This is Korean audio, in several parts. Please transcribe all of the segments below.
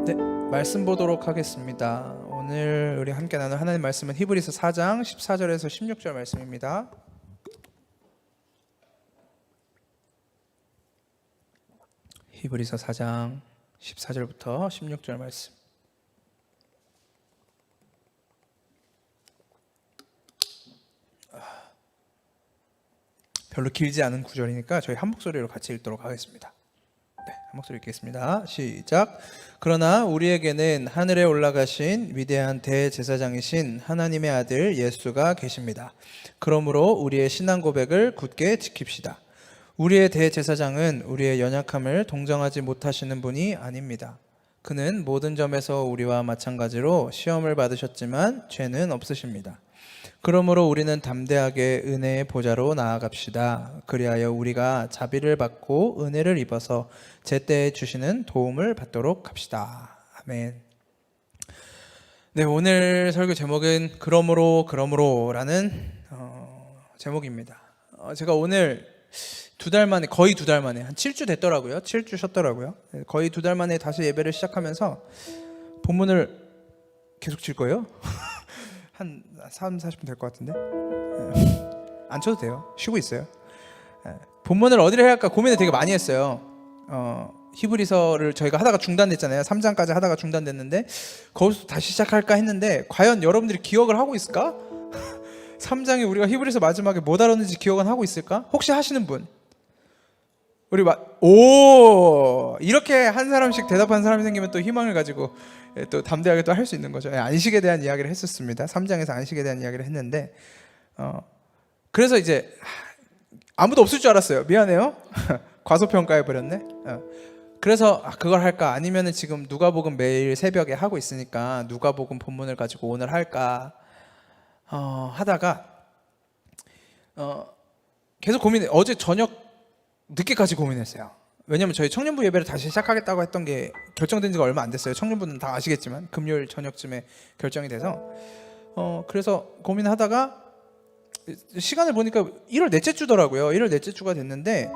네, 말씀 보도록 하겠습니다. 오늘 우리 함께 나눌 하나님 말씀은 히브리서 4장 14절에서 16절 말씀입니다. 히브리서 4장 14절부터 16절 말씀. 별로 길지 않은 구절이니까 저희 한 목소리로 같이 읽도록 하겠습니다. 네, 한 목소리 읽겠습니다. 시작. 그러나 우리에게는 하늘에 올라가신 위대한 대제사장이신 하나님의 아들 예수가 계십니다. 그러므로 우리의 신앙 고백을 굳게 지킵시다. 우리의 대제사장은 우리의 연약함을 동정하지 못하시는 분이 아닙니다. 그는 모든 점에서 우리와 마찬가지로 시험을 받으셨지만 죄는 없으십니다. 그러므로 우리는 담대하게 은혜의 보좌로 나아갑시다. 그리하여 우리가 자비를 받고 은혜를 입어서 제때에 주시는 도움을 받도록 합시다. 아멘. 네, 오늘 설교 제목은 그러므로라는 제목입니다. 제가 오늘 거의 두 달 만에 한 7주 됐더라고요. 7주 쉬었더라고요. 거의 2달 만에 다시 예배를 시작하면서 본문을 계속 칠 거예요. 한 30-40분 될 것 같은데 안 쳐도 돼요. 쉬고 있어요. 본문을 어디를 해야 할까 고민을 되게 많이 했어요. 히브리서를 저희가 하다가 중단됐잖아요. 3장까지 하다가 중단됐는데 거기서 다시 시작할까 했는데 과연 여러분들이 기억을 하고 있을까? 3장에 우리가 히브리서 마지막에 뭐 다뤘는지 기억은 하고 있을까? 혹시 하시는 분? 우리 이렇게 한 사람씩 대답한 사람이 생기면 또 희망을 가지고 또 담대하게 또 할 수 있는 거죠. 안식에 대한 이야기를 했었습니다. 3장에서 안식에 대한 이야기를 했는데 그래서 이제 아무도 없을 줄 알았어요. 미안해요. 과소평가해 버렸네. 그래서 그걸 할까? 아니면은 지금 누가복음 매일 새벽에 하고 있으니까 누가복음 본문을 가지고 오늘 할까? 하다가 계속 고민해. 어제 저녁 늦게까지 고민했어요. 왜냐면 저희 청년부 예배를 다시 시작하겠다고 했던 게 결정된 지가 얼마 안 됐어요. 청년부는 다 아시겠지만 금요일 저녁쯤에 결정이 돼서 그래서 고민하다가 시간을 보니까 1월 넷째 주더라고요. 1월 넷째 주가 됐는데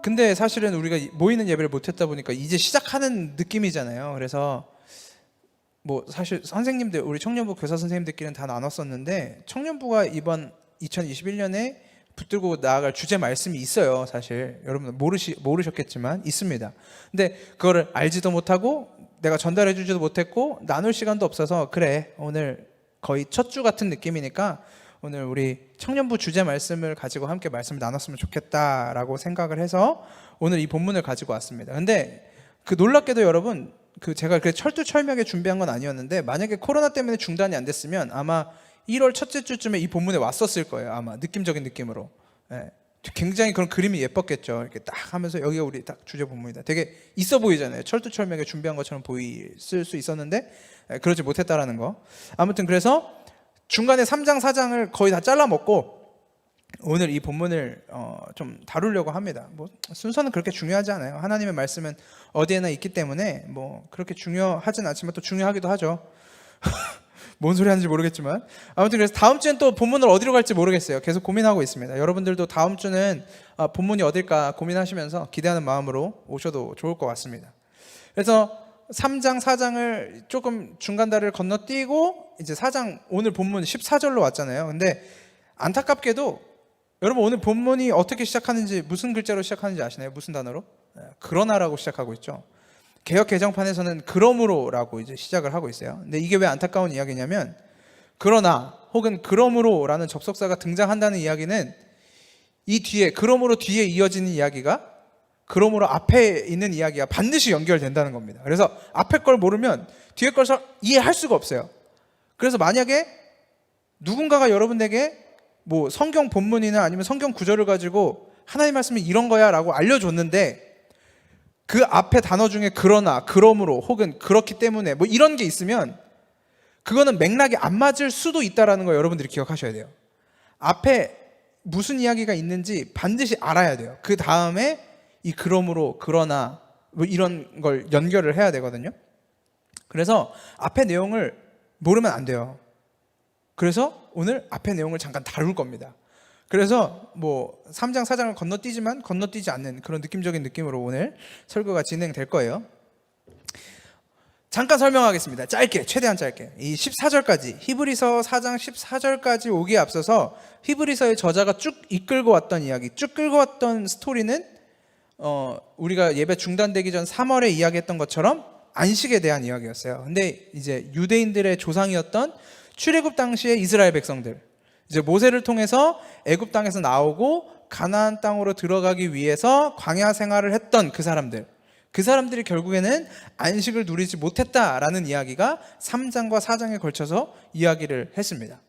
근데 사실은 우리가 모이는 예배를 못했다 보니까 이제 시작하는 느낌이잖아요. 그래서 뭐 사실 선생님들 우리 청년부 교사 선생님들끼리는 다 나눴었는데 청년부가 이번 2021년에 붙들고 나아갈 주제 말씀이 있어요. 사실 여러분 모르셨겠지만 있습니다. 근데 그거를 알지도 못하고 내가 전달해 주지도 못했고 나눌 시간도 없어서 그래 오늘 거의 첫 주 같은 느낌이니까 오늘 우리 청년부 주제 말씀을 가지고 함께 말씀을 나눴으면 좋겠다라고 생각을 해서 오늘 이 본문을 가지고 왔습니다. 근데 그 놀랍게도 여러분 제가 그렇게 철두철미하게 준비한 건 아니었는데 만약에 코로나 때문에 중단이 안 됐으면 아마 1월 첫째 주쯤에 이 본문에 왔었을 거예요. 아마 느낌적인 느낌으로. 굉장히 그런 그림이 예뻤겠죠. 이렇게 딱 하면서 여기가 우리 딱 주제 본문이다. 되게 있어 보이잖아요. 철두철미하게 준비한 것처럼 보일 수 있었는데 그러지 못했다라는 거. 아무튼 그래서 중간에 3장 4장을 거의 다 잘라 먹고 오늘 이 본문을 좀 다루려고 합니다. 뭐 순서는 그렇게 중요하지 않아요. 하나님의 말씀은 어디에나 있기 때문에 뭐 그렇게 중요하진 않지만 또 중요하기도 하죠. 뭔 소리 하는지 모르겠지만 아무튼 그래서 다음 주엔 또 본문을 어디로 갈지 모르겠어요. 계속 고민하고 있습니다. 여러분들도 다음 주는 본문이 어딜까 고민하시면서 기대하는 마음으로 오셔도 좋을 것 같습니다. 그래서 3장 4장을 조금 중간다리를 건너뛰고 이제 4장 오늘 본문 14절로 왔잖아요. 근데 안타깝게도 여러분 오늘 본문이 어떻게 시작하는지 무슨 글자로 시작하는지 아시나요? 무슨 단어로? 그러나라고 시작하고 있죠. 개역 개정판에서는 그러므로라고 이제 시작을 하고 있어요. 근데 이게 왜 안타까운 이야기냐면 그러나 혹은 그러므로라는 접속사가 등장한다는 이야기는 이 뒤에 그러므로 뒤에 이어지는 이야기가 그러므로 앞에 있는 이야기가 반드시 연결된다는 겁니다. 그래서 앞에 걸 모르면 뒤에 걸 이해할 수가 없어요. 그래서 만약에 누군가가 여러분에게 뭐 성경 본문이나 아니면 성경 구절을 가지고 하나님 말씀이 이런 거야 라고 알려줬는데 그 앞에 단어 중에 그러나, 그러므로 혹은 그렇기 때문에 뭐 이런 게 있으면 그거는 맥락이 안 맞을 수도 있다는 거 여러분들이 기억하셔야 돼요. 앞에 무슨 이야기가 있는지 반드시 알아야 돼요. 그 다음에 이 그러므로, 그러나 뭐 이런 걸 연결을 해야 되거든요. 그래서 앞에 내용을 모르면 안 돼요. 그래서 오늘 앞에 내용을 잠깐 다룰 겁니다. 그래서 뭐 3장 4장을 건너뛰지 않는 그런 느낌적인 느낌으로 오늘 설교가 진행될 거예요. 잠깐 설명하겠습니다. 짧게, 최대한 짧게. 이 14절까지, 히브리서 4장 14절까지 오기에 앞서서 히브리서의 저자가 쭉 이끌고 왔던 이야기, 쭉 끌고 왔던 스토리는 우리가 예배 중단되기 전 3월에 이야기했던 것처럼 안식에 대한 이야기였어요. 근데 이제 유대인들의 조상이었던 출애굽 당시의 이스라엘 백성들, 이제 모세를 통해서 애굽 땅에서 나오고 가나안 땅으로 들어가기 위해서 광야 생활을 했던 그 사람들이 결국에는 안식을 누리지 못했다라는 이야기가 3장과 4장에 걸쳐서 이야기를 했습니다.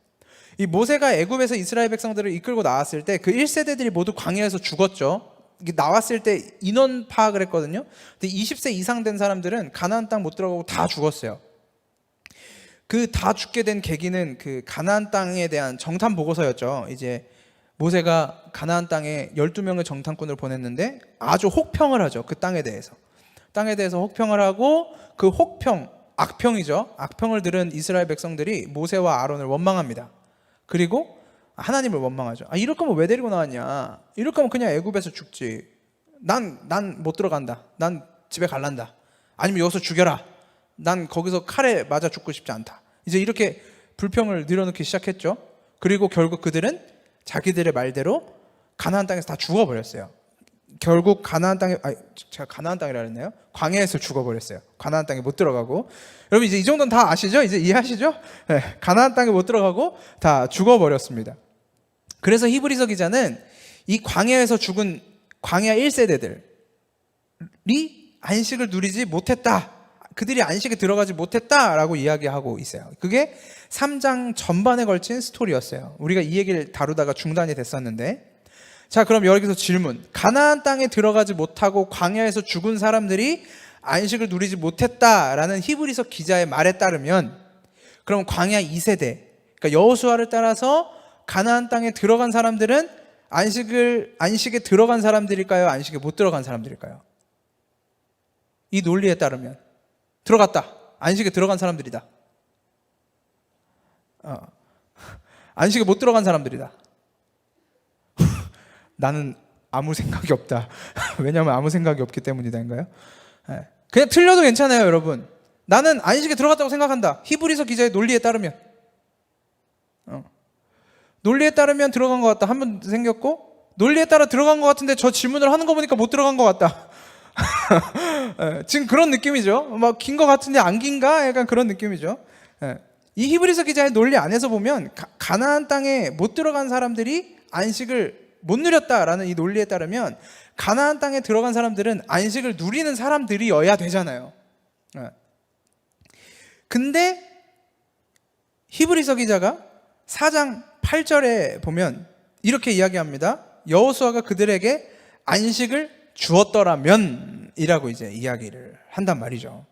이 모세가 애굽에서 이스라엘 백성들을 이끌고 나왔을 때 그 1세대들이 모두 광야에서 죽었죠. 나왔을 때 인원 파악을 했거든요. 근데 20세 이상 된 사람들은 가나안 땅 못 들어가고 다 죽었어요. 그 다 죽게 된 계기는 그 가나안 땅에 대한 정탐 보고서였죠. 이제 모세가 가나안 땅에 12명의 정탐꾼을 보냈는데 아주 혹평을 하죠. 그 땅에 대해서 혹평을 하고, 그 혹평, 악평이죠. 악평을 들은 이스라엘 백성들이 모세와 아론을 원망합니다. 그리고 하나님을 원망하죠. 이럴 거면 왜 데리고 나왔냐? 이럴 거면 그냥 애굽에서 죽지. 난 못 들어간다. 난 집에 갈란다. 아니면 여기서 죽여라. 난 거기서 칼에 맞아 죽고 싶지 않다. 이제 이렇게 불평을 늘어놓기 시작했죠. 그리고 결국 그들은 자기들의 말대로 가나안 땅에서 다 죽어버렸어요. 결국 가나안 땅에, 제가 가나안 땅이라 그랬나요? 광야에서 죽어버렸어요. 가나안 땅에 못 들어가고. 여러분 이제 이 정도는 다 아시죠? 이제 이해하시죠? 네, 가나안 땅에 못 들어가고 다 죽어버렸습니다. 그래서 히브리서 기자는 이 광야에서 죽은 광야 1세대들이 안식을 누리지 못했다, 그들이 안식에 들어가지 못했다라고 이야기하고 있어요. 그게 3장 전반에 걸친 스토리였어요. 우리가 이 얘기를 다루다가 중단이 됐었는데, 자, 그럼 여기서 질문. 가나안 땅에 들어가지 못하고 광야에서 죽은 사람들이 안식을 누리지 못했다라는 히브리서 기자의 말에 따르면, 그럼 광야 2세대, 그러니까 여호수아를 따라서 가나안 땅에 들어간 사람들은 안식에 들어간 사람들일까요? 안식에 못 들어간 사람들일까요? 이 논리에 따르면 들어갔다, 안식에 들어간 사람들이다. 안식에 못 들어간 사람들이다. 나는 아무 생각이 없다. 왜냐하면 아무 생각이 없기 때문이다인가요? 그냥 틀려도 괜찮아요, 여러분. 나는 안식에 들어갔다고 생각한다. 히브리서 기자의 논리에 따르면, 논리에 따르면 들어간 것 같다. 한 번 생겼고, 논리에 따라 들어간 것 같은데 저 질문을 하는 거 보니까 못 들어간 것 같다. 지금 그런 느낌이죠. 막 긴 것 같은데 안 긴가? 약간 그런 느낌이죠. 이 히브리서 기자의 논리 안에서 보면 가나안 땅에 못 들어간 사람들이 안식을 못 누렸다라는 이 논리에 따르면 가나안 땅에 들어간 사람들은 안식을 누리는 사람들이어야 되잖아요. 근데 히브리서 기자가 4장 8절에 보면 이렇게 이야기합니다. 여호수아가 그들에게 안식을 주었더라면 이라고 이제 이야기를 한단 말이죠.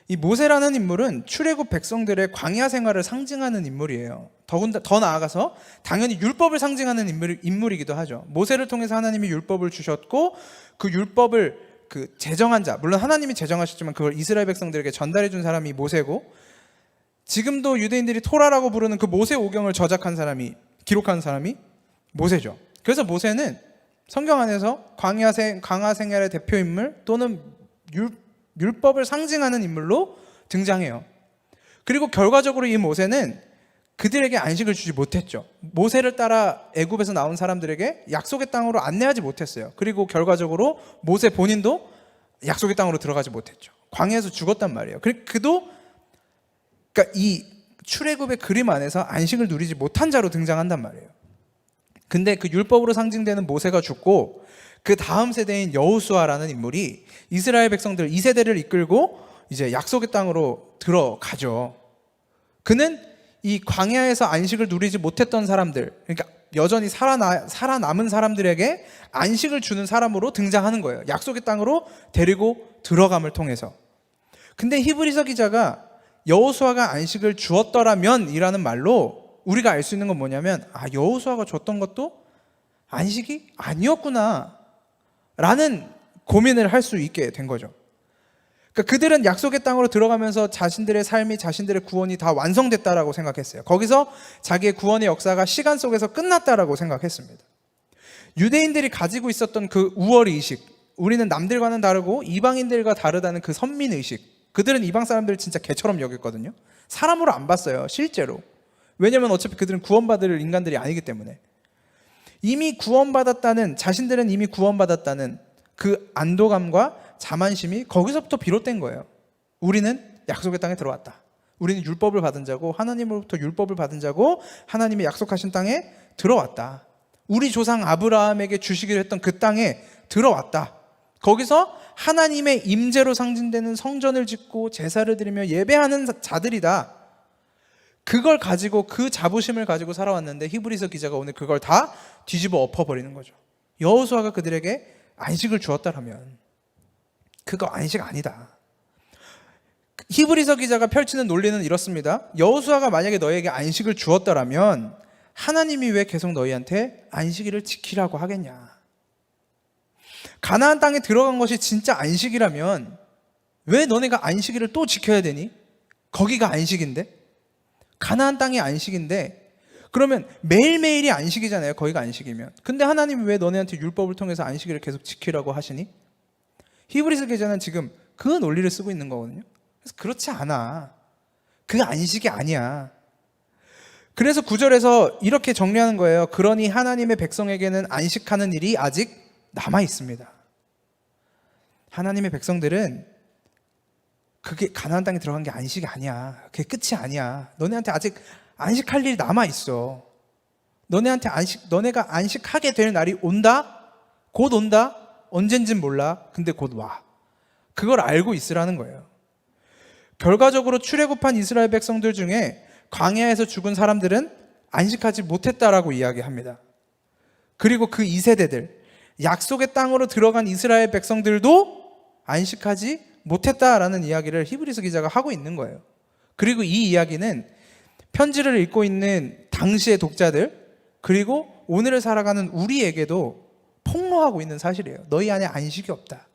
이 모세라는 인물은 출애굽 백성들의 광야 생활을 상징하는 인물이에요. 더 나아가서 당연히 율법을 상징하는 인물이기도 하죠. 모세를 통해서 하나님이 율법을 주셨고, 그 율법을 제정한 자, 물론 하나님이 제정하셨지만 그걸 이스라엘 백성들에게 전달해 준 사람이 모세고, 지금도 유대인들이 토라라고 부르는 그 모세 오경을 저작한 사람이, 기록한 사람이 모세죠. 그래서 모세는 성경 안에서 광야 생활의 대표 인물 또는 율법을 상징하는 인물로 등장해요. 그리고 결과적으로 이 모세는 그들에게 안식을 주지 못했죠. 모세를 따라 애굽에서 나온 사람들에게 약속의 땅으로 안내하지 못했어요. 그리고 결과적으로 모세 본인도 약속의 땅으로 들어가지 못했죠. 광야에서 죽었단 말이에요. 그러니까 이 출애굽의 그림 안에서 안식을 누리지 못한 자로 등장한단 말이에요. 근데 그 율법으로 상징되는 모세가 죽고, 그 다음 세대인 여호수아라는 인물이 이스라엘 백성들 2세대를 이끌고 이제 약속의 땅으로 들어가죠. 그는 이 광야에서 안식을 누리지 못했던 사람들, 그러니까 여전히 살아남은 사람들에게 안식을 주는 사람으로 등장하는 거예요. 약속의 땅으로 데리고 들어감을 통해서. 근데 히브리서 기자가 여호수아가 안식을 주었더라면 이라는 말로 우리가 알 수 있는 건 뭐냐면, 여호수아가 줬던 것도 안식이 아니었구나 라는 고민을 할 수 있게 된 거죠. 그러니까 그들은 약속의 땅으로 들어가면서 자신들의 삶이, 자신들의 구원이 다 완성됐다라고 생각했어요. 거기서 자기의 구원의 역사가 시간 속에서 끝났다라고 생각했습니다. 유대인들이 가지고 있었던 그 우월의식, 우리는 남들과는 다르고 이방인들과 다르다는 그 선민의식, 그들은 이방 사람들을 진짜 개처럼 여겼거든요. 사람으로 안 봤어요, 실제로. 왜냐면 어차피 그들은 구원받을 인간들이 아니기 때문에. 자신들은 이미 구원받았다는 그 안도감과 자만심이 거기서부터 비롯된 거예요. 우리는 약속의 땅에 들어왔다. 우리는 율법을 받은 자고, 하나님으로부터 율법을 받은 자고, 하나님이 약속하신 땅에 들어왔다. 우리 조상 아브라함에게 주시기로 했던 그 땅에 들어왔다. 거기서 하나님의 임재로 상징되는 성전을 짓고 제사를 드리며 예배하는 자들이다. 그걸 가지고, 그 자부심을 가지고 살아왔는데 히브리서 기자가 오늘 그걸 다 뒤집어 엎어버리는 거죠. 여호수아가 그들에게 안식을 주었다라면 그거 안식 아니다. 히브리서 기자가 펼치는 논리는 이렇습니다. 여호수아가 만약에 너에게 안식을 주었다라면 하나님이 왜 계속 너희한테 안식일을 지키라고 하겠냐? 가나안 땅에 들어간 것이 진짜 안식이라면 왜 너네가 안식일을 또 지켜야 되니? 거기가 안식인데? 가나안 땅이 안식인데, 그러면 매일매일이 안식이잖아요, 거기가 안식이면. 근데 하나님이 왜 너네한테 율법을 통해서 안식일을 계속 지키라고 하시니? 히브리서 기자는 지금 그 논리를 쓰고 있는 거거든요. 그래서 그렇지 않아. 그 안식이 아니야. 그래서 9절에서 이렇게 정리하는 거예요. 그러니 하나님의 백성에게는 안식하는 일이 아직 남아 있습니다. 하나님의 백성들은 그게 가나안 땅에 들어간 게 안식이 아니야. 그게 끝이 아니야. 너네한테 아직 안식할 일이 남아 있어. 너네가 안식하게 될 날이 온다. 곧 온다. 언젠진 몰라. 근데 곧 와. 그걸 알고 있으라는 거예요. 결과적으로 출애굽한 이스라엘 백성들 중에 광야에서 죽은 사람들은 안식하지 못했다라고 이야기합니다. 그리고 그 2세대들, 약속의 땅으로 들어간 이스라엘 백성들도 안식하지 못했다라는 이야기를 히브리서 기자가 하고 있는 거예요. 그리고 이 이야기는 편지를 읽고 있는 당시의 독자들, 그리고 오늘을 살아가는 우리에게도 폭로하고 있는 사실이에요. 너희 안에 안식이 없다.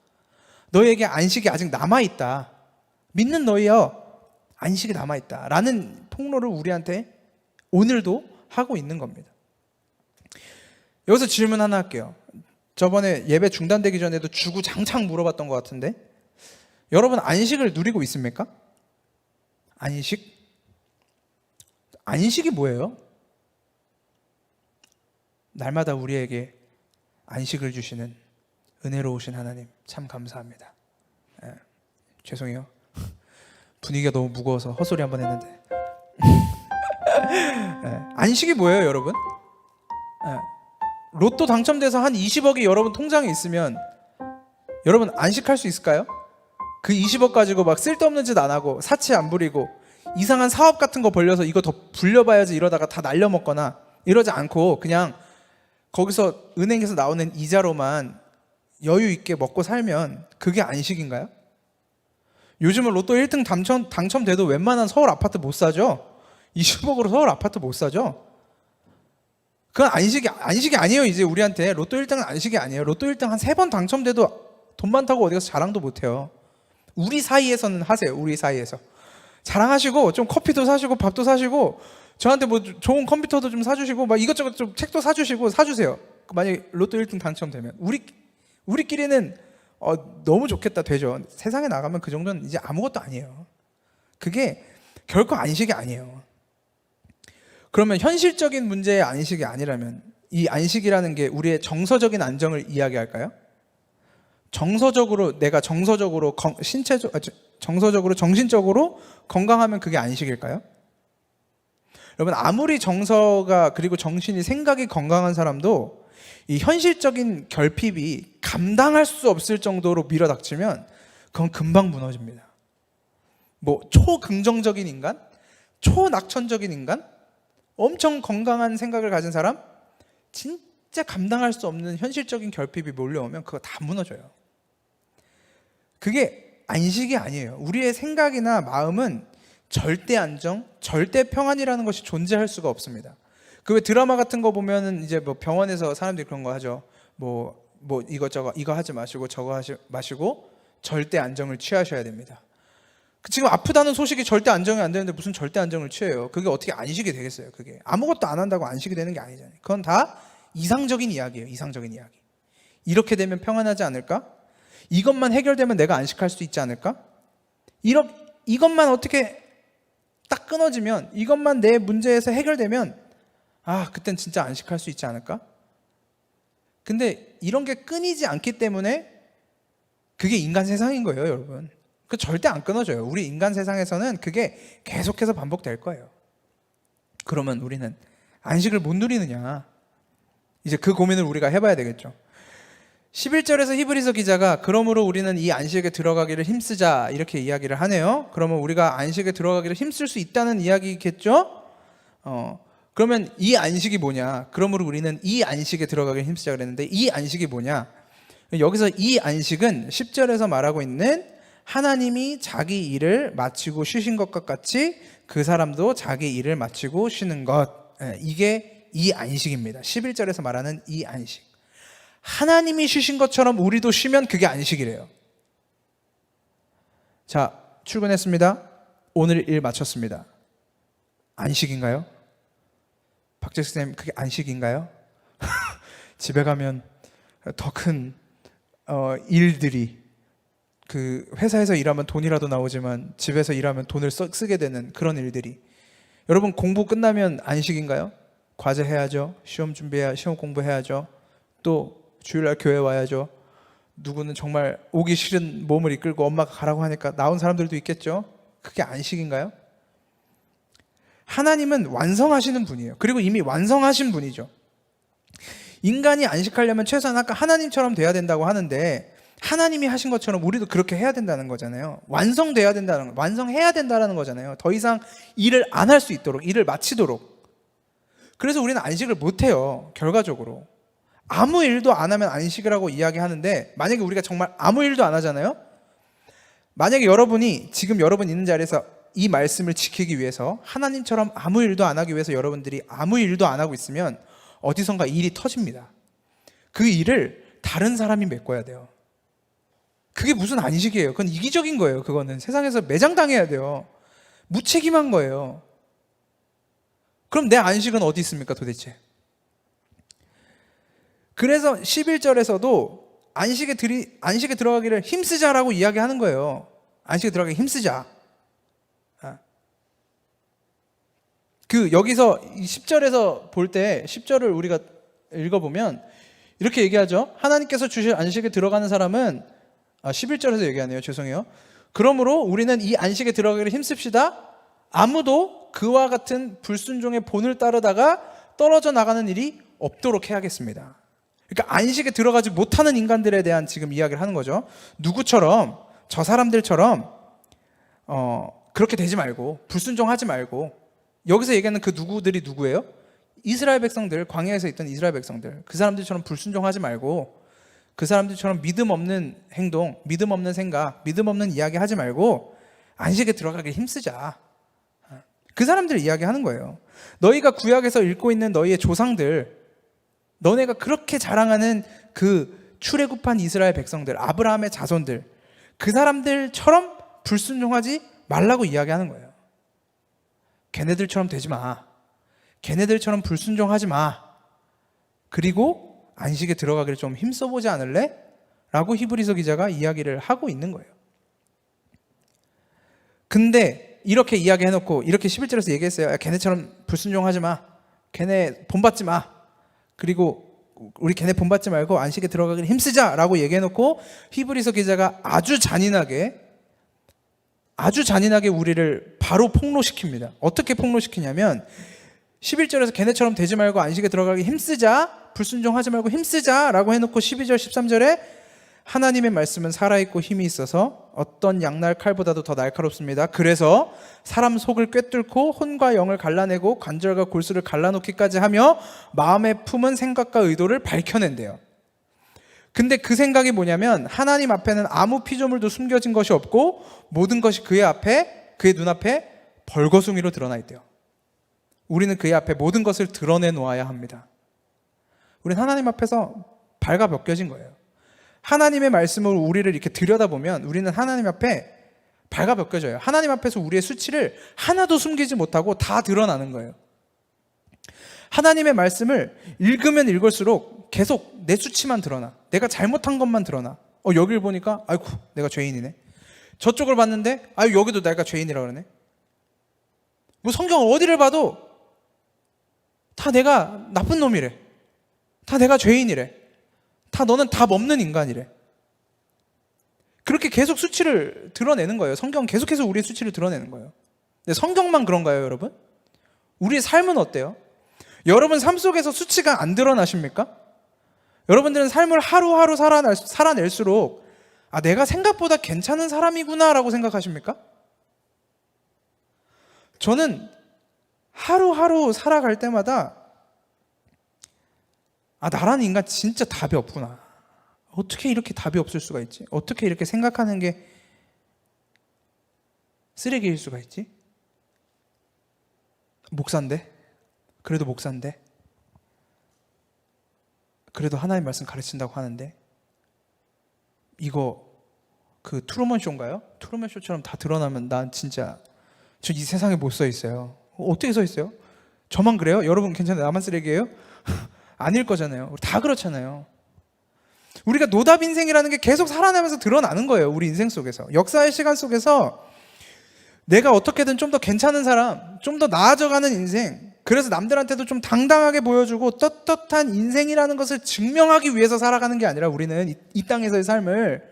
너희에게 안식이 아직 남아있다. 믿는 너희여, 안식이 남아있다. 라는 폭로를 우리한테 오늘도 하고 있는 겁니다. 여기서 질문 하나 할게요. 저번에 예배 중단되기 전에도 주구장창 물어봤던 것 같은데, 여러분 안식을 누리고 있습니까? 안식? 안식이 뭐예요? 날마다 우리에게 안식을 주시는 은혜로우신 하나님, 참 감사합니다. 죄송해요. 분위기가 너무 무거워서 헛소리 한번 했는데. 안식이 뭐예요, 여러분? 로또 당첨돼서 한 20억이 여러분 통장에 있으면 여러분 안식할 수 있을까요? 그 20억 가지고 막 쓸데없는 짓 안 하고 사치 안 부리고 이상한 사업 같은 거 벌려서 이거 더 불려봐야지 이러다가 다 날려먹거나 이러지 않고 그냥 거기서 은행에서 나오는 이자로만 여유 있게 먹고 살면 그게 안식인가요? 요즘은 로또 1등 당첨돼도 웬만한 서울 아파트 못 사죠? 20억으로 서울 아파트 못 사죠? 그건 안식이 아니에요. 이제 우리한테 로또 1등은 안식이 아니에요. 로또 1등 한 3번 당첨돼도 돈 많다고 어디 가서 자랑도 못 해요. 우리 사이에서는 하세요. 우리 사이에서 자랑하시고 좀 커피도 사시고 밥도 사시고 저한테 뭐 좋은 컴퓨터도 좀 사주시고 막 이것저것 좀 책도 사주시고 사주세요. 만약에 로또 1등 당첨되면 우리끼리는 너무 좋겠다 되죠. 세상에 나가면 그 정도는 이제 아무것도 아니에요. 그게 결코 안식이 아니에요. 그러면 현실적인 문제의 안식이 아니라면 이 안식이라는 게 우리의 정서적인 안정을 이야기할까요? 내가 정서적으로 정신적으로 건강하면 그게 안식일까요? 여러분 아무리 정서가 그리고 정신이 생각이 건강한 사람도 이 현실적인 결핍이 감당할 수 없을 정도로 밀어닥치면 그건 금방 무너집니다. 뭐 초긍정적인 인간, 초낙천적인 인간, 엄청 건강한 생각을 가진 사람, 진짜 감당할 수 없는 현실적인 결핍이 몰려오면 그거 다 무너져요. 그게 안식이 아니에요. 우리의 생각이나 마음은 절대 안정, 절대 평안이라는 것이 존재할 수가 없습니다. 그 왜 드라마 같은 거 보면은 이제 뭐 병원에서 사람들이 그런 거 하죠. 뭐 이것저것 이거 하지 마시고 저거 하지 마시고 절대 안정을 취하셔야 됩니다. 지금 아프다는 소식이 절대 안정이 안 되는데 무슨 절대 안정을 취해요? 그게 어떻게 안식이 되겠어요? 그게 아무것도 안 한다고 안식이 되는 게 아니잖아요. 그건 다 이상적인 이야기예요. 이상적인 이야기. 이렇게 되면 평안하지 않을까? 이것만 해결되면 내가 안식할 수 있지 않을까? 이것만 어떻게 딱 끊어지면, 이것만 내 문제에서 해결되면 그땐 진짜 안식할 수 있지 않을까? 근데 이런 게 끊이지 않기 때문에 그게 인간 세상인 거예요, 여러분. 그 절대 안 끊어져요. 우리 인간 세상에서는 그게 계속해서 반복될 거예요. 그러면 우리는 안식을 못 누리느냐? 이제 그 고민을 우리가 해봐야 되겠죠. 11절에서 히브리서 기자가 그러므로 우리는 이 안식에 들어가기를 힘쓰자 이렇게 이야기를 하네요. 그러면 우리가 안식에 들어가기를 힘쓸 수 있다는 이야기겠죠? 그러면 이 안식이 뭐냐? 그러므로 우리는 이 안식에 들어가기를 힘쓰자 그랬는데, 이 안식이 뭐냐? 여기서 이 안식은 10절에서 말하고 있는 하나님이 자기 일을 마치고 쉬신 것과 같이 그 사람도 자기 일을 마치고 쉬는 것, 이게 이 안식입니다. 11절에서 말하는 이 안식. 하나님이 쉬신 것처럼 우리도 쉬면 그게 안식이래요. 자, 출근했습니다. 오늘 일 마쳤습니다. 안식인가요? 박재식 선생님, 그게 안식인가요? 집에 가면 더 큰 일들이, 그 회사에서 일하면 돈이라도 나오지만 집에서 일하면 돈을 쓰게 되는 그런 일들이. 여러분, 공부 끝나면 안식인가요? 과제 해야죠. 시험 준비해야, 시험 공부해야죠. 또 주일날 교회 와야죠. 누구는 정말 오기 싫은 몸을 이끌고 엄마가 가라고 하니까 나온 사람들도 있겠죠. 그게 안식인가요? 하나님은 완성하시는 분이에요. 그리고 이미 완성하신 분이죠. 인간이 안식하려면 최소한 아까 하나님처럼 돼야 된다고 하는데, 하나님이 하신 것처럼 우리도 그렇게 해야 된다는 거잖아요. 완성돼야 된다는 거, 완성해야 된다는 거잖아요. 더 이상 일을 안 할 수 있도록, 일을 마치도록. 그래서 우리는 안식을 못 해요. 결과적으로 아무 일도 안 하면 안식을 하고 이야기하는데, 만약에 우리가 정말 아무 일도 안 하잖아요. 만약에 여러분이 지금 여러분 있는 자리에서 이 말씀을 지키기 위해서 하나님처럼 아무 일도 안 하기 위해서 여러분들이 아무 일도 안 하고 있으면 어디선가 일이 터집니다. 그 일을 다른 사람이 메꿔야 돼요. 그게 무슨 안식이에요? 그건 이기적인 거예요. 그거는 세상에서 매장당해야 돼요. 무책임한 거예요. 그럼 내 안식은 어디 있습니까 도대체? 그래서 11절에서도 안식에 들어가기를 힘쓰자라고 이야기하는 거예요. 안식에 들어가기 힘쓰자. 여기서 10절에서 볼 때 10절을 우리가 읽어보면 이렇게 얘기하죠. 하나님께서 주실 안식에 들어가는 사람은 11절에서 얘기하네요. 죄송해요. 그러므로 우리는 이 안식에 들어가기를 힘씁시다. 아무도 그와 같은 불순종의 본을 따르다가 떨어져 나가는 일이 없도록 해야겠습니다. 그러니까 안식에 들어가지 못하는 인간들에 대한 지금 이야기를 하는 거죠. 누구처럼, 저 사람들처럼 그렇게 되지 말고, 불순종하지 말고. 여기서 얘기하는 그 누구들이 누구예요? 이스라엘 백성들, 광야에서 있던 이스라엘 백성들. 그 사람들처럼 불순종하지 말고, 그 사람들처럼 믿음 없는 행동, 믿음 없는 생각, 믿음 없는 이야기 하지 말고 안식에 들어가기 힘쓰자. 그 사람들 이야기하는 거예요. 너희가 구약에서 읽고 있는 너희의 조상들, 너네가 그렇게 자랑하는 그 출애굽한 이스라엘 백성들, 아브라함의 자손들, 그 사람들처럼 불순종하지 말라고 이야기하는 거예요. 걔네들처럼 되지 마. 걔네들처럼 불순종하지 마. 그리고 안식에 들어가기를 좀 힘써보지 않을래? 라고 히브리서 기자가 이야기를 하고 있는 거예요. 근데 이렇게 이야기해놓고 이렇게 11절에서 얘기했어요. 걔네처럼 불순종하지 마. 걔네 본받지 마. 그리고 우리 걔네 본받지 말고 안식에 들어가기를 힘쓰자 라고 얘기해놓고 히브리서 기자가 아주 잔인하게 우리를 바로 폭로시킵니다. 어떻게 폭로시키냐면 11절에서 걔네처럼 되지 말고 안식에 들어가기 힘쓰자, 불순종하지 말고 힘쓰자 라고 해놓고 12절 13절에 하나님의 말씀은 살아있고 힘이 있어서 어떤 양날 칼보다도 더 날카롭습니다. 그래서 사람 속을 꿰뚫고 혼과 영을 갈라내고 관절과 골수를 갈라놓기까지 하며 마음에 품은 생각과 의도를 밝혀낸대요. 근데 그 생각이 뭐냐면 하나님 앞에는 아무 피조물도 숨겨진 것이 없고 모든 것이 그의 눈앞에 벌거숭이로 드러나 있대요. 우리는 그의 앞에 모든 것을 드러내 놓아야 합니다. 우리는 하나님 앞에서 발가벗겨진 거예요. 하나님의 말씀으로 우리를 이렇게 들여다보면 우리는 하나님 앞에 발가벗겨져요. 하나님 앞에서 우리의 수치를 하나도 숨기지 못하고 다 드러나는 거예요. 하나님의 말씀을 읽으면 읽을수록 계속 내 수치만 드러나. 내가 잘못한 것만 드러나. 여기를 보니까 아이고 내가 죄인이네. 저쪽을 봤는데 아유 여기도 내가 죄인이라 그러네. 뭐 성경 어디를 봐도 다 내가 나쁜 놈이래. 다 내가 죄인이래. 다 너는 답 없는 인간이래. 그렇게 계속 수치를 드러내는 거예요. 성경은 계속해서 우리의 수치를 드러내는 거예요. 근데 성경만 그런가요, 여러분? 우리의 삶은 어때요? 여러분 삶 속에서 수치가 안 드러나십니까? 여러분들은 삶을 하루하루 살아낼수록 아, 내가 생각보다 괜찮은 사람이구나 라고 생각하십니까? 저는 하루하루 살아갈 때마다 아, 나라는 인간 진짜 답이 없구나. 어떻게 이렇게 답이 없을 수가 있지? 어떻게 이렇게 생각하는 게 쓰레기일 수가 있지? 목사인데? 그래도 목사인데? 그래도 하나님 말씀 가르친다고 하는데? 이거 그 트루먼 쇼인가요? 트루먼 쇼처럼 다 드러나면 난 진짜 저 이 세상에 못 서 있어요. 어떻게 서 있어요? 저만 그래요? 여러분 괜찮아요? 나만 쓰레기예요? 아닐 거잖아요. 다 그렇잖아요. 우리가 노답 인생이라는 게 계속 살아나면서 드러나는 거예요. 우리 인생 속에서. 역사의 시간 속에서 내가 어떻게든 좀 더 괜찮은 사람, 좀 더 나아져가는 인생, 그래서 남들한테도 좀 당당하게 보여주고 떳떳한 인생이라는 것을 증명하기 위해서 살아가는 게 아니라 우리는 이 땅에서의 삶을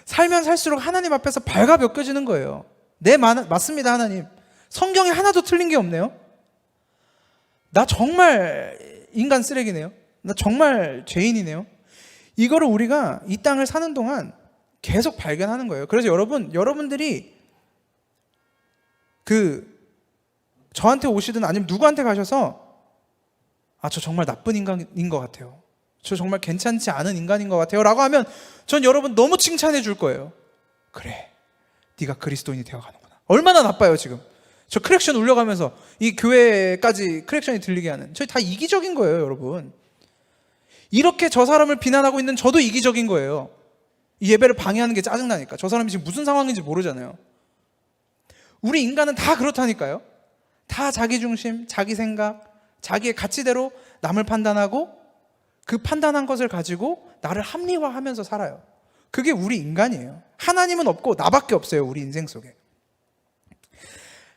살면 살수록 하나님 앞에서 발가벗겨지는 거예요. 네, 맞습니다, 하나님. 성경에 하나도 틀린 게 없네요. 나 정말 인간 쓰레기네요. 나 정말 죄인이네요. 이거를 우리가 이 땅을 사는 동안 계속 발견하는 거예요. 그래서 여러분들이 저한테 오시든 아니면 누구한테 가셔서 아, 저 정말 나쁜 인간인 것 같아요. 저 정말 괜찮지 않은 인간인 것 같아요. 라고 하면 전 여러분 너무 칭찬해 줄 거예요. 그래, 네가 그리스도인이 되어가는구나. 얼마나 나빠요 지금. 저 크랙션 울려가면서 이 교회까지 크랙션이 들리게 하는, 저희 다 이기적인 거예요, 여러분. 이렇게 저 사람을 비난하고 있는 저도 이기적인 거예요. 이 예배를 방해하는 게 짜증나니까. 저 사람이 지금 무슨 상황인지 모르잖아요. 우리 인간은 다 그렇다니까요. 다 자기 중심, 자기 생각, 자기의 가치대로 남을 판단하고 그 판단한 것을 가지고 나를 합리화하면서 살아요. 그게 우리 인간이에요. 하나님은 없고 나밖에 없어요, 우리 인생 속에.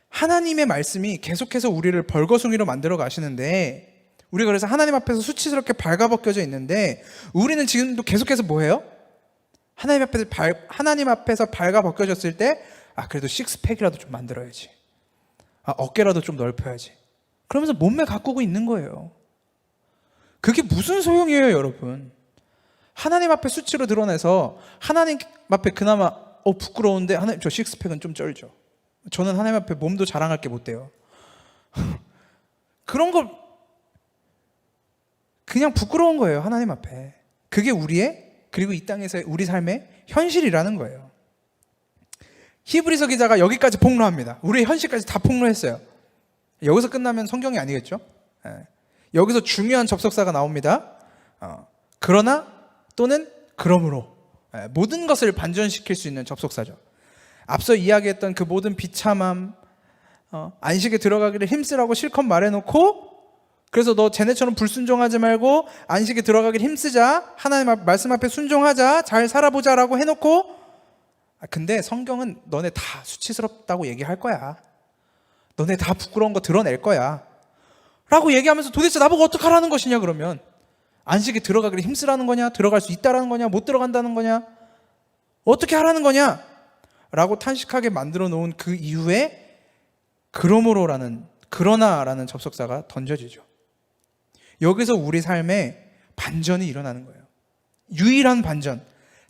하나님의 말씀이 계속해서 우리를 벌거숭이로 만들어 가시는데, 우리가 그래서 하나님 앞에서 수치스럽게 발가벗겨져 있는데, 우리는 지금도 계속해서 뭐해요? 하나님 앞에서 발가벗겨졌을 때 아, 그래도 식스팩이라도 좀 만들어야지. 아, 어깨라도 좀 넓혀야지. 그러면서 몸매 가꾸고 있는 거예요. 그게 무슨 소용이에요, 여러분? 하나님 앞에 수치로 드러내서 하나님 앞에 그나마 부끄러운데 하나님 저 식스팩은 좀 쩔죠. 저는 하나님 앞에 몸도 자랑할 게 못 돼요. 그런 거 그냥 부끄러운 거예요, 하나님 앞에. 그게 그리고 이 땅에서의 우리 삶의 현실이라는 거예요. 히브리서 기자가 여기까지 폭로합니다. 우리의 현실까지 다 폭로했어요. 여기서 끝나면 성경이 아니겠죠? 여기서 중요한 접속사가 나옵니다. 그러나 또는 그러므로, 모든 것을 반전시킬 수 있는 접속사죠. 앞서 이야기했던 그 모든 비참함, 안식에 들어가기를 힘쓰라고 실컷 말해놓고, 그래서 너 쟤네처럼 불순종하지 말고 안식에 들어가기를 힘쓰자, 하나님 말씀 앞에 순종하자, 잘 살아보자라고 해놓고, 근데 성경은 너네 다 수치스럽다고 얘기할 거야. 너네 다 부끄러운 거 드러낼 거야. 라고 얘기하면서 도대체 나보고 어떡하라는 것이냐, 그러면. 안식에 들어가기를 힘쓰라는 거냐? 들어갈 수 있다라는 거냐? 못 들어간다는 거냐? 어떻게 하라는 거냐? 라고 탄식하게 만들어 놓은 그 이후에 그러나라는 접속사가 던져지죠. 여기서 우리 삶에 반전이 일어나는 거예요. 유일한 반전,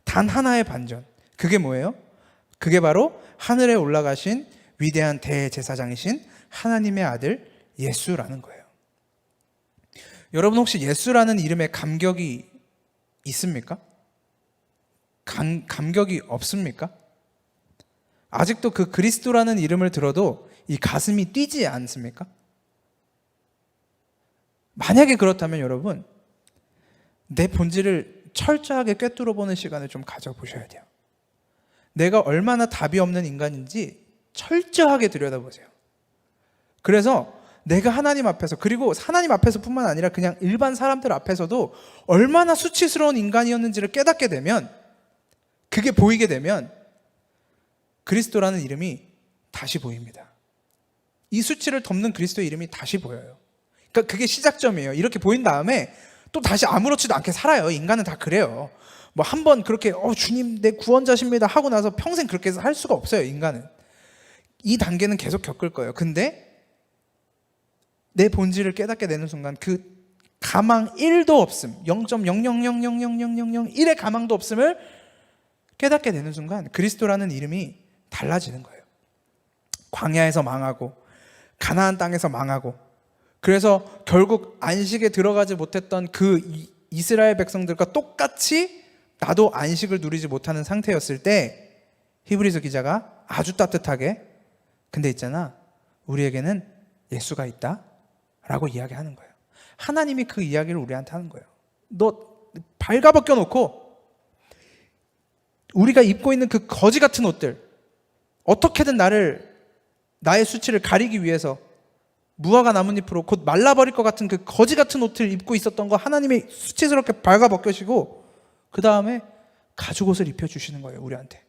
단 하나의 반전. 그게 뭐예요? 그게 바로 하늘에 올라가신 위대한 대제사장이신 하나님의 아들 예수라는 거예요. 여러분 혹시 예수라는 이름에 감격이 있습니까? 감격이 없습니까? 아직도 그 그리스도라는 이름을 들어도 이 가슴이 뛰지 않습니까? 만약에 그렇다면 여러분, 내 본질을 철저하게 꿰뚫어 보는 시간을 좀 가져보셔야 돼요. 내가 얼마나 답이 없는 인간인지 철저하게 들여다보세요. 그래서 내가 하나님 앞에서, 그리고 하나님 앞에서뿐만 아니라 그냥 일반 사람들 앞에서도 얼마나 수치스러운 인간이었는지를 깨닫게 되면, 그게 보이게 되면 그리스도라는 이름이 다시 보입니다. 이 수치를 덮는 그리스도의 이름이 다시 보여요. 그러니까 그게 시작점이에요. 이렇게 보인 다음에 또 다시 아무렇지도 않게 살아요. 인간은 다 그래요. 뭐 한번 그렇게 주님 내 구원자십니다 하고 나서 평생 그렇게 할 수가 없어요. 인간은. 이 단계는 계속 겪을 거예요. 근데 내 본질을 깨닫게 되는 순간 그 가망 1도 없음, 0.000000001의 가망도 없음을 깨닫게 되는 순간 그리스도라는 이름이 달라지는 거예요. 광야에서 망하고 가나안 땅에서 망하고, 그래서 결국 안식에 들어가지 못했던 그 이스라엘 백성들과 똑같이 나도 안식을 누리지 못하는 상태였을 때 히브리서 기자가 아주 따뜻하게 근데 있잖아, 우리에게는 예수가 있다 라고 이야기하는 거예요. 하나님이 그 이야기를 우리한테 하는 거예요. 너 발가벗겨 놓고 우리가 입고 있는 그 거지 같은 옷들, 어떻게든 나의 수치를 가리기 위해서 무화과 나뭇잎으로 곧 말라버릴 것 같은 그 거지 같은 옷을 입고 있었던 거 하나님이 수치스럽게 발가벗겨시고 그 다음에 가죽옷을 입혀주시는 거예요. 우리한테.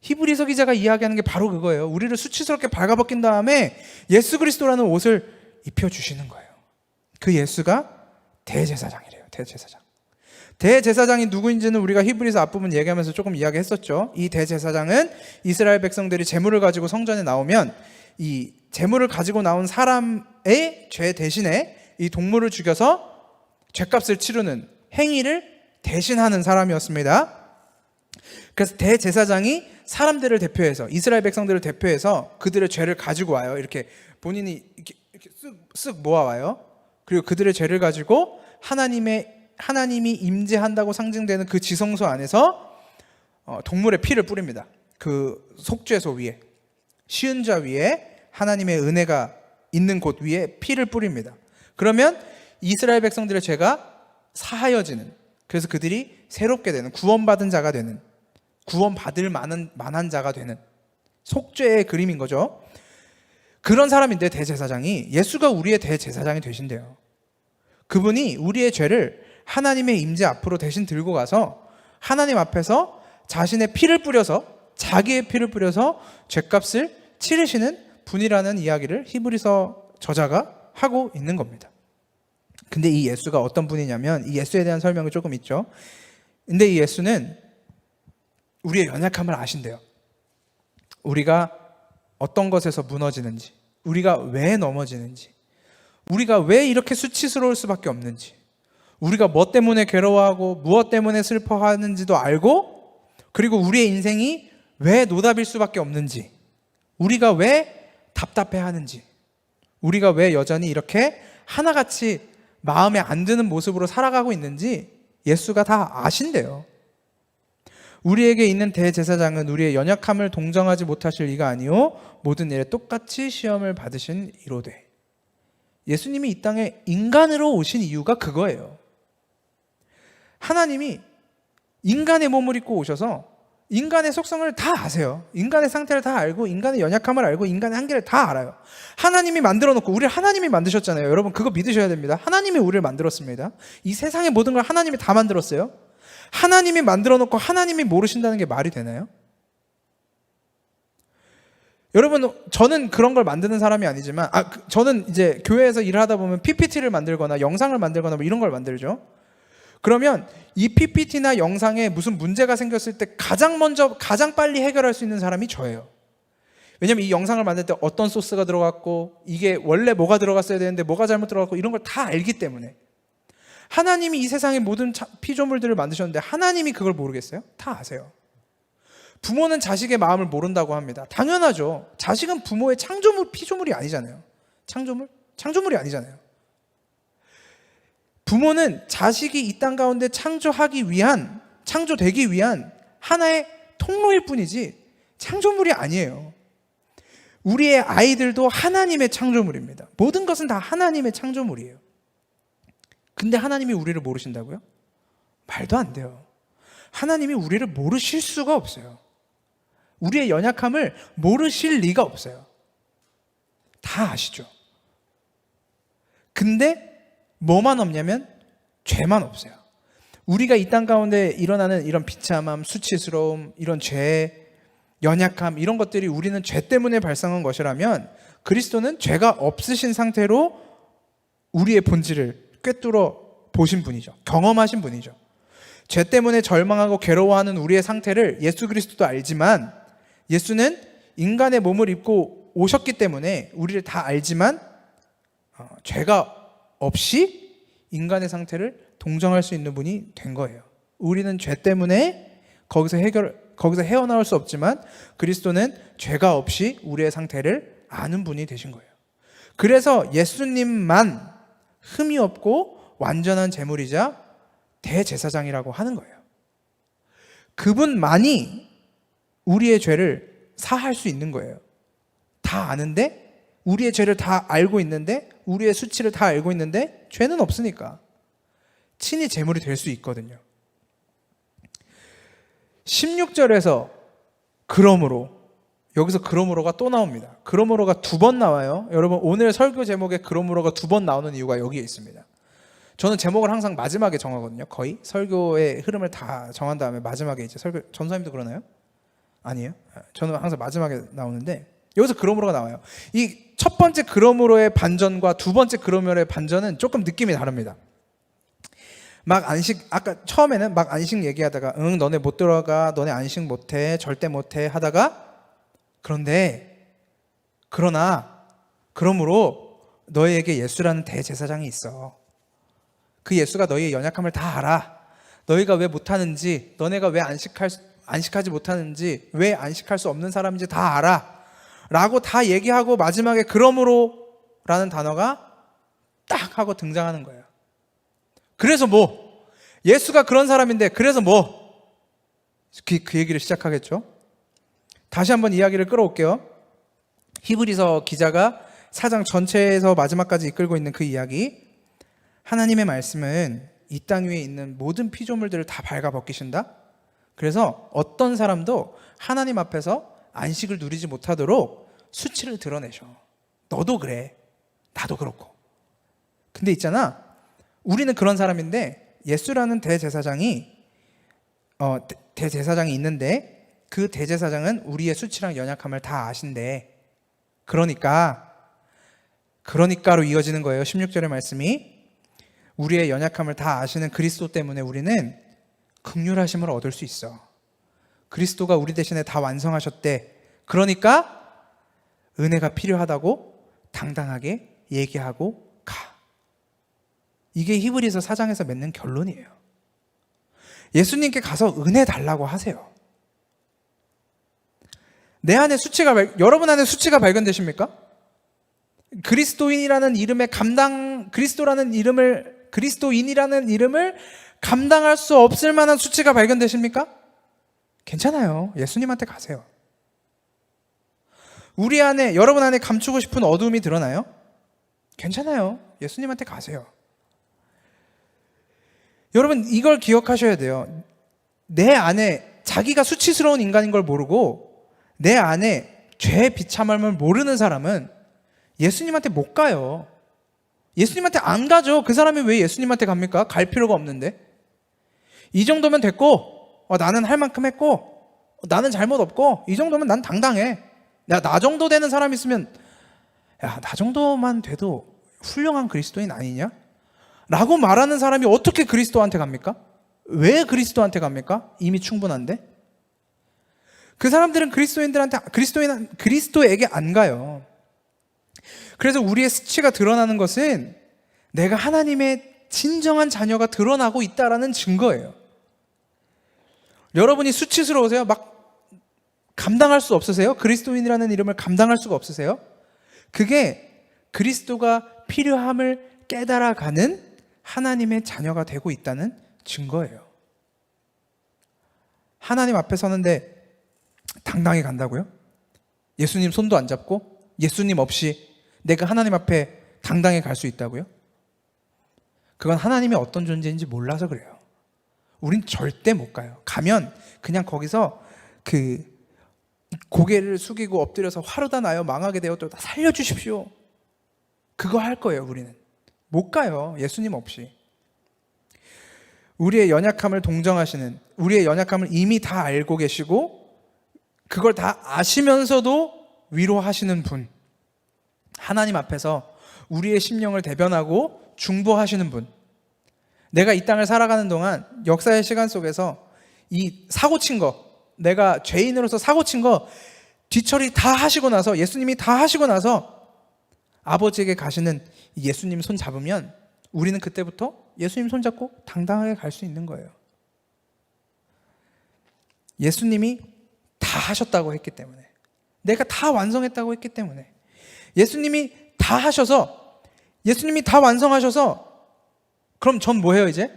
히브리서 기자가 이야기하는 게 바로 그거예요. 우리를 수치스럽게 발가벗긴 다음에 예수 그리스도라는 옷을 입혀주시는 거예요. 그 예수가 대제사장이래요. 대제사장. 대제사장이 누구인지는 우리가 히브리서 앞부분 얘기하면서 조금 이야기했었죠. 이 대제사장은 이스라엘 백성들이 제물을 가지고 성전에 나오면 이 제물을 가지고 나온 사람의 죄 대신에 이 동물을 죽여서 죄값을 치르는 행위를 대신하는 사람이었습니다. 그래서 대제사장이 사람들을 대표해서, 이스라엘 백성들을 대표해서 그들의 죄를 가지고 와요. 이렇게 본인이 이렇게 쓱 모아와요. 그리고 그들의 죄를 가지고 하나님이 임재한다고 상징되는 그 지성소 안에서 동물의 피를 뿌립니다. 그 속죄소 위에, 시은자 위에 하나님의 은혜가 있는 곳 위에 피를 뿌립니다. 그러면 이스라엘 백성들의 죄가 사하여지는, 그래서 그들이 새롭게 되는, 구원받은 자가 되는, 구원받을 만한 자가 되는 속죄의 그림인 거죠. 그런 사람인데 대제사장이, 예수가 우리의 대제사장이 되신대요. 그분이 우리의 죄를 하나님의 임재 앞으로 대신 들고 가서 하나님 앞에서 자신의 피를 뿌려서, 자기의 피를 뿌려서 죄값을 치르시는 분이라는 이야기를 히브리서 저자가 하고 있는 겁니다. 근데 이 예수가 어떤 분이냐면, 이 예수에 대한 설명이 조금 있죠. 근데 이 예수는 우리의 연약함을 아신대요. 우리가 어떤 것에서 무너지는지, 우리가 왜 넘어지는지, 우리가 왜 이렇게 수치스러울 수밖에 없는지, 우리가 뭐 때문에 괴로워하고 무엇 때문에 슬퍼하는지도 알고, 그리고 우리의 인생이 왜 노답일 수밖에 없는지, 우리가 왜 답답해하는지, 우리가 왜 여전히 이렇게 하나같이 마음에 안 드는 모습으로 살아가고 있는지 예수가 다 아신대요. 우리에게 있는 대제사장은 우리의 연약함을 동정하지 못하실 이가 아니요 모든 일에 똑같이 시험을 받으신 이로되. 예수님이 이 땅에 인간으로 오신 이유가 그거예요. 하나님이 인간의 몸을 입고 오셔서 인간의 속성을 다 아세요. 인간의 상태를 다 알고, 인간의 연약함을 알고, 인간의 한계를 다 알아요. 하나님이 만들어 놓고, 우리를 하나님이 만드셨잖아요. 여러분 그거 믿으셔야 됩니다. 하나님이 우리를 만들었습니다. 이 세상의 모든 걸 하나님이 다 만들었어요. 하나님이 만들어 놓고 하나님이 모르신다는 게 말이 되나요? 여러분, 저는 그런 걸 만드는 사람이 아니지만, 저는 이제 교회에서 일을 하다 보면 PPT를 만들거나 영상을 만들거나 뭐 이런 걸 만들죠. 그러면 이 PPT나 영상에 무슨 문제가 생겼을 때 가장 빨리 해결할 수 있는 사람이 저예요. 왜냐면 이 영상을 만들 때 어떤 소스가 들어갔고, 이게 원래 뭐가 들어갔어야 되는데 뭐가 잘못 들어갔고, 이런 걸 다 알기 때문에. 하나님이 이 세상의 모든 피조물들을 만드셨는데 하나님이 그걸 모르겠어요? 다 아세요. 부모는 자식의 마음을 모른다고 합니다. 당연하죠. 자식은 부모의 피조물이 아니잖아요. 창조물이 아니잖아요. 부모는 자식이 이 땅 가운데 창조되기 위한 하나의 통로일 뿐이지 창조물이 아니에요. 우리의 아이들도 하나님의 창조물입니다. 모든 것은 다 하나님의 창조물이에요. 근데 하나님이 우리를 모르신다고요? 말도 안 돼요. 하나님이 우리를 모르실 수가 없어요. 우리의 연약함을 모르실 리가 없어요. 다 아시죠? 근데 뭐만 없냐면 죄만 없어요. 우리가 이 땅 가운데 일어나는 이런 비참함, 수치스러움, 이런 죄, 연약함 이런 것들이 우리는 죄 때문에 발생한 것이라면 그리스도는 죄가 없으신 상태로 우리의 본질을 꿰뚫어 보신 분이죠. 경험하신 분이죠. 죄 때문에 절망하고 괴로워하는 우리의 상태를 예수 그리스도도 알지만 예수는 인간의 몸을 입고 오셨기 때문에 우리를 다 알지만 죄가 없이 인간의 상태를 동정할 수 있는 분이 된 거예요. 우리는 죄 때문에 거기서 헤어나올 수 없지만 그리스도는 죄가 없이 우리의 상태를 아는 분이 되신 거예요. 그래서 예수님만 흠이 없고 완전한 제물이자 대제사장이라고 하는 거예요. 그분만이 우리의 죄를 사할 수 있는 거예요. 다 아는데, 우리의 죄를 다 알고 있는데, 우리의 수치를 다 알고 있는데 죄는 없으니까 친히 제물이 될 수 있거든요. 16절에서 그러므로, 여기서 그러므로가 또 나옵니다. 그러므로가 2번 나와요. 여러분, 오늘 설교 제목에 그러므로가 2번 나오는 이유가 여기에 있습니다. 저는 제목을 항상 마지막에 정하거든요. 거의 설교의 흐름을 다 정한 다음에 마지막에 이제 설교, 전사님도 그러나요? 아니에요? 저는 항상 마지막에 나오는데 여기서 그러므로가 나와요. 이 첫 번째 그러므로의 반전과 두 번째 그러므로의 반전은 조금 느낌이 다릅니다. 막 안식, 아까 처음에는 막 안식 얘기하다가 응 너네 못 들어가, 너네 안식 못해, 절대 못해 하다가 그러나 그러므로 너희에게 예수라는 대제사장이 있어. 그 예수가 너희의 연약함을 다 알아. 너희가 왜 못하는지, 너네가 왜 안식하지 못하는지, 왜 안식할 수 없는 사람인지 다 알아 라고 다 얘기하고 마지막에 그러므로 라는 단어가 딱 하고 등장하는 거예요. 그래서 뭐? 예수가 그런 사람인데 그래서 뭐? 그 얘기를 시작하겠죠. 다시 한번 이야기를 끌어올게요. 히브리서 기자가 4장 전체에서 마지막까지 이끌고 있는 그 이야기. 하나님의 말씀은 이 땅 위에 있는 모든 피조물들을 다 발가벗기신다. 그래서 어떤 사람도 하나님 앞에서 안식을 누리지 못하도록 수치를 드러내셔. 너도 그래. 나도 그렇고. 근데 있잖아, 우리는 그런 사람인데 예수라는 대제사장이 있는데 그 대제사장은 우리의 수치랑 연약함을 다 아신대. 그러니까로 이어지는 거예요. 16절의 말씀이 우리의 연약함을 다 아시는 그리스도 때문에 우리는 긍휼하심을 얻을 수 있어. 그리스도가 우리 대신에 다 완성하셨대. 그러니까 은혜가 필요하다고 당당하게 얘기하고 가. 이게 히브리서 4장에서 맺는 결론이에요. 예수님께 가서 은혜 달라고 하세요. 여러분 안에 수치가 발견되십니까? 그리스도인이라는 이름을 감당할 수 없을 만한 수치가 발견되십니까? 괜찮아요. 예수님한테 가세요. 여러분 안에 감추고 싶은 어두움이 드러나요? 괜찮아요. 예수님한테 가세요. 여러분, 이걸 기억하셔야 돼요. 내 안에 자기가 수치스러운 인간인 걸 모르고 내 안에 죄의 비참함을 모르는 사람은 예수님한테 못 가요. 예수님한테 안 가죠. 그 사람이 왜 예수님한테 갑니까? 갈 필요가 없는데. 이 정도면 됐고, 나는 할 만큼 했고, 나는 잘못 없고, 이 정도면 난 당당해. 나 정도 되는 사람 있으면, 나 정도만 돼도 훌륭한 그리스도인 아니냐? 라고 말하는 사람이 어떻게 그리스도한테 갑니까? 왜 그리스도한테 갑니까? 이미 충분한데? 그 사람들은 그리스도에게 안 가요. 그래서 우리의 수치가 드러나는 것은 내가 하나님의 진정한 자녀가 드러나고 있다라는 증거예요. 여러분이 수치스러우세요? 막 감당할 수 없으세요? 그리스도인이라는 이름을 감당할 수가 없으세요? 그게 그리스도가 필요함을 깨달아가는 하나님의 자녀가 되고 있다는 증거예요. 하나님 앞에 서는데 당당히 간다고요? 예수님 손도 안 잡고 예수님 없이 내가 하나님 앞에 당당히 갈 수 있다고요? 그건 하나님이 어떤 존재인지 몰라서 그래요. 우린 절대 못 가요. 가면 그냥 거기서 고개를 숙이고 엎드려서 화로다 나요, 망하게 되었다, 살려주십시오. 그거 할 거예요. 우리는 못 가요. 예수님 없이. 우리의 연약함을 동정하시는, 우리의 연약함을 이미 다 알고 계시고 그걸 다 아시면서도 위로하시는 분, 하나님 앞에서 우리의 심령을 대변하고 중보하시는 분. 내가 이 땅을 살아가는 동안 역사의 시간 속에서 이 사고친 거, 내가 죄인으로서 사고친 거 뒤처리 다 하시고 나서, 예수님이 다 하시고 나서 아버지에게 가시는 예수님 손 잡으면 우리는 그때부터 예수님 손 잡고 당당하게 갈 수 있는 거예요. 예수님이 다 하셨다고 했기 때문에, 내가 다 완성했다고 했기 때문에, 예수님이 다 하셔서, 예수님이 다 완성하셔서, 그럼 전 뭐 해요 이제?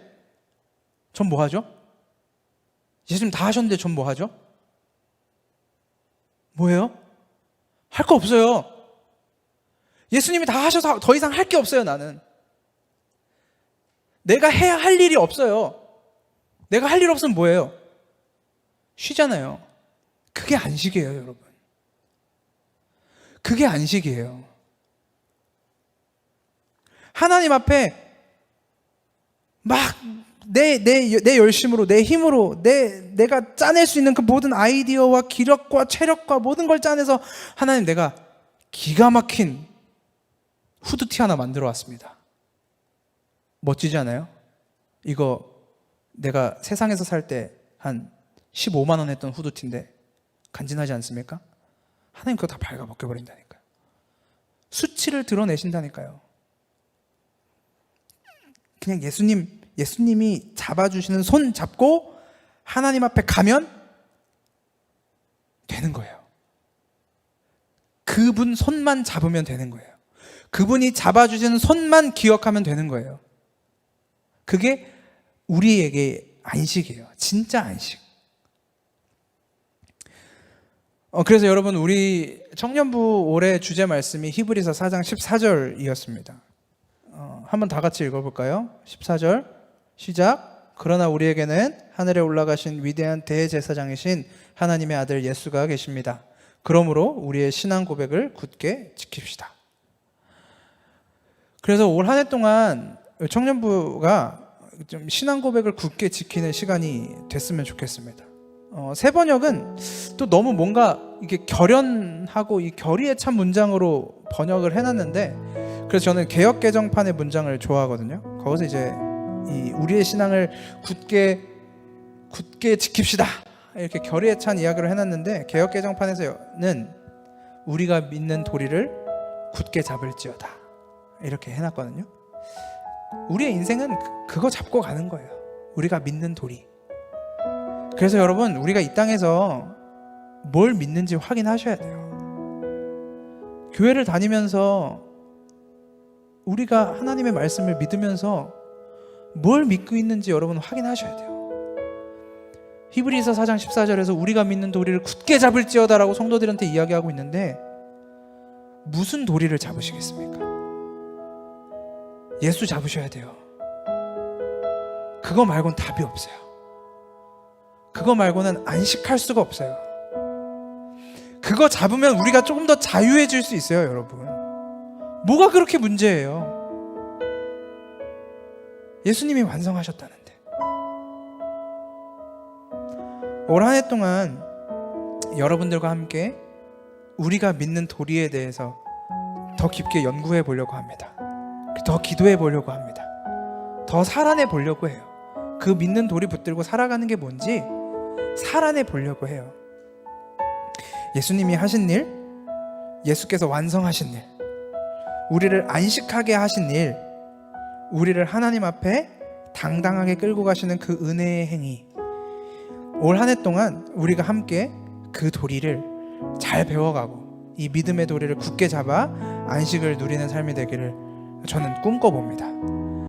전 뭐 하죠? 예수님 다 하셨는데 전 뭐 하죠? 뭐예요? 할 거 없어요. 예수님이 다 하셔서 더 이상 할 게 없어요. 나는 내가 해야 할 일이 없어요. 내가 할 일 없으면 뭐예요? 쉬잖아요. 그게 안식이에요, 여러분. 그게 안식이에요. 하나님 앞에 막 내 열심으로, 내 힘으로, 내가 짜낼 수 있는 그 모든 아이디어와 기력과 체력과 모든 걸 짜내서, 하나님, 내가 기가 막힌 후드티 하나 만들어 왔습니다. 멋지지 않아요? 이거 내가 세상에서 살 때 한 15만 원 했던 후드티인데 간지나지 않습니까? 하나님 그거 다 발가 벗겨버린다니까요. 수치를 드러내신다니까요. 그냥 예수님이 잡아주시는 손 잡고 하나님 앞에 가면 되는 거예요. 그분 손만 잡으면 되는 거예요. 그분이 잡아주시는 손만 기억하면 되는 거예요. 그게 우리에게 안식이에요. 진짜 안식. 그래서 여러분, 우리 청년부 올해 주제 말씀이 히브리서 4장 14절이었습니다. 한번 다 같이 읽어볼까요? 14절 시작. 그러나 우리에게는 하늘에 올라가신 위대한 대제사장이신 하나님의 아들 예수가 계십니다. 그러므로 우리의 신앙 고백을 굳게 지킵시다. 그래서 올 한 해 동안 청년부가 좀 신앙 고백을 굳게 지키는 시간이 됐으면 좋겠습니다. 새 번역은 또 너무 뭔가 이게 결연하고 이 결의에 찬 문장으로 번역을 해놨는데, 그래서 저는 개역 개정판의 문장을 좋아하거든요. 거기서 이제 이 우리의 신앙을 굳게 지킵시다 이렇게 결의에 찬 이야기를 해놨는데, 개역 개정판에서는 우리가 믿는 도리를 굳게 잡을지어다 이렇게 해놨거든요. 우리의 인생은 그거 잡고 가는 거예요. 우리가 믿는 도리. 그래서 여러분, 우리가 이 땅에서 뭘 믿는지 확인하셔야 돼요. 교회를 다니면서 우리가 하나님의 말씀을 믿으면서 뭘 믿고 있는지 여러분 확인하셔야 돼요. 히브리서 4장 14절에서 우리가 믿는 도리를 굳게 잡을지어다라고 성도들한테 이야기하고 있는데, 무슨 도리를 잡으시겠습니까? 예수 잡으셔야 돼요. 그거 말고는 답이 없어요. 그거 말고는 안식할 수가 없어요. 그거 잡으면 우리가 조금 더 자유해질 수 있어요, 여러분. 뭐가 그렇게 문제예요? 예수님이 완성하셨다는데. 올 한 해 동안 여러분들과 함께 우리가 믿는 도리에 대해서 더 깊게 연구해 보려고 합니다. 더 기도해 보려고 합니다. 더 살아내 보려고 해요. 그 믿는 도리 붙들고 살아가는 게 뭔지 살아내 보려고 해요. 예수님이 하신 일, 예수께서 완성하신 일, 우리를 안식하게 하신 일, 우리를 하나님 앞에 당당하게 끌고 가시는 그 은혜의 행위, 올 한 해 동안 우리가 함께 그 도리를 잘 배워가고 이 믿음의 도리를 굳게 잡아 안식을 누리는 삶이 되기를 저는 꿈꿔봅니다.